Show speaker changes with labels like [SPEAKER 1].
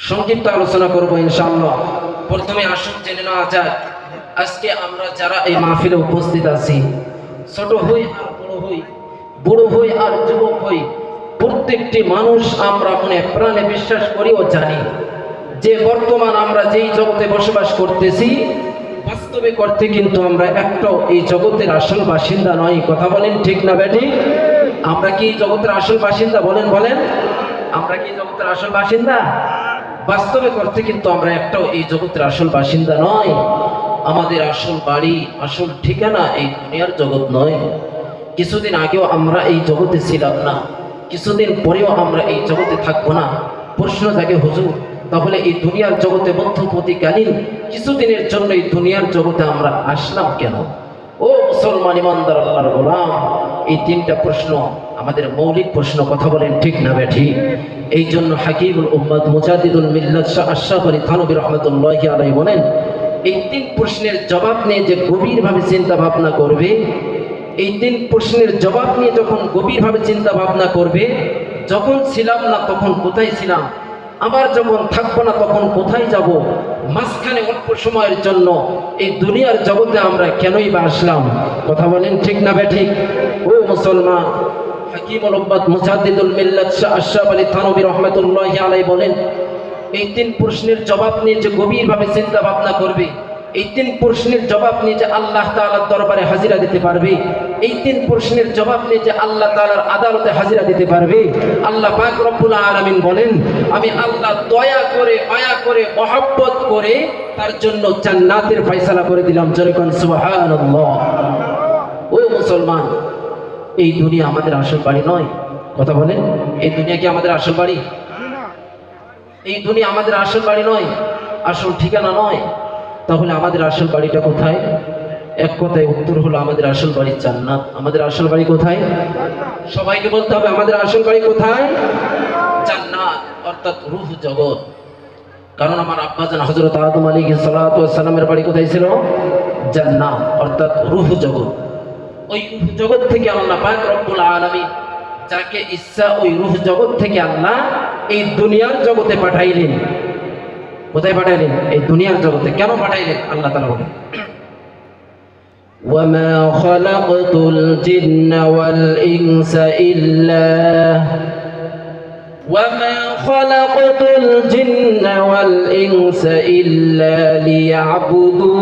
[SPEAKER 1] সংক্ষিপ্ত আলোচনা করব ইনশাআল্লাহ। প্রথমে আসুন জেনে নেওয়া যাক, আজকে আমরা যারা এই মাহফিলে উপস্থিত আছি, ছোট হই আর বড় হই, বুড়ো হই আর যুবক হই, প্রত্যেকটি মানুষ আমরা মনে প্রাণে বিশ্বাস করি ও জানি যে বর্তমান আমরা যেই জগতে বসবাস করতেছি, বাস্তবে করতে কিন্তু আমরা একটাও এই জগতের আসল বাসিন্দা নয়। কথা বলেন ঠিক না বেঠিক? আমরা কি জগতের আসল বাসিন্দা? বলেন বলেন, আমরা কি জগতের আসল বাসিন্দা? বাস্তবে করতে কিন্তু আমরা একটাও এই জগতের আসল বাসিন্দা নয়। আমাদের আসল বাড়ি, আসল ঠিকানা এই দুনিয়ার জগৎ নয়। কিছুদিন আগেও আমরা এই জগতে ছিলাম না, কিছুদিন পরেও আমরা এই জগতে থাকবো না। প্রশ্ন জাগে, হুজুর তাহলে এই দুনিয়ার জগতে মধ্যপতিকালীন কিছুদিনের জন্য এই দুনিয়ার জগতে আমরা আসলাম কেন? ও মুসলমান ইমানদার আল্লাহর গোলাম, এই তিনটা প্রশ্ন আমাদের মৌলিক প্রশ্ন। কথা বলেন ঠিক না বেঠিক? এই জন্য হাকিমুল উম্মাত মুজাদ্দিদুল মিল্লাত শাহ আশরাফ আলী থানভী রাহমাতুল্লাহি আলাইহি বলেন, এই তিন প্রশ্নের জবাব নিয়ে যে গভীরভাবে চিন্তা ভাবনা করবে, এই তিন প্রশ্নের জবাব নিয়ে যখন গভীরভাবে চিন্তা ভাবনা করবে, যখন ছিলাম না তখন কোথায় ছিলাম, আবার যখন থাকবো না তখন কোথায় যাব, মাঝখানে অল্প সময়ের জন্য এই দুনিয়ার জগতে আমরা কেনই বা আসলাম? কথা বলেন ঠিক না বেঠিক? ও মুসলমান, হাকিমুল উম্মাত মুজাদ্দিদুল মিল্লাত শাহ আশরাফ আলী থানভী রাহমাতুল্লাহি আলাইহি বলেন, এই তিন প্রশ্নের জবাব নিয়ে যে গভীরভাবে চিন্তা ভাবনা করবে, এই তিন প্রশ্নের জবাব নিয়ে যে আল্লাহ তাআলার দরবারে হাজিরা দিতে পারবে, এই তিন প্রশ্নের জবাব নিয়ে যে আল্লাহ তাআলার আদালতে হাজিরা দিতে পারবে, আল্লাহ পাক রব্বুল আলামিন বলেন, আমি আল্লাহ দয়া করে, মায়া করে, মহব্বত করে তার জন্য জান্নাতের ফয়সালা করে দিলাম। জোরে কোন সুবহানাল্লাহ। ও মুসলমান, এই দুনিয়া আমাদের আসল বাড়ি নয়। কথা বলেন, এই দুনিয়া কি আমাদের আসল বাড়ি? এই দুনিয়া আমাদের আসল বাড়ি নয়, আসল ঠিকানা নয়। তাহলে আমাদের আসল বাড়িটা কোথায়? এক কথায় উত্তর হলো, আমাদের আসল বাড়ি জান্নাত। আমাদের আসল বাড়ি কোথায়? সবাইকে বলতে হবে, আমাদের আসল বাড়ি কোথায়? জান্নাত, অর্থাৎ রূহ জগৎ। কারণ আমার আব্বাজান হযরত আদম আলাইহিস সালাতু ওয়াস সালামের বাড়ি কোথায় ছিল? জান্নাত, অর্থাৎ রূহ জগৎ। ওই রূহ জগৎ থেকে আল্লাহ পাক রব্বুল আলামিন যাকে ইচ্ছা ওই রূহ জগৎ থেকে আল্লাহ এই দুনিয়ার জগতে পাঠাইলেন। কোথায় পাঠাইলেন? এই দুনিয়ার জগতে। কেন পাঠাইলেন? আল্লাহ তাআলা বলেন, ওয়ামা খালাকতুল জিন্না ওয়াল ইনসা ইল্লা ওয়ামা খালাকতুল জিন্না ওয়াল ইনসা ইল্লা লিয়াবুদুন।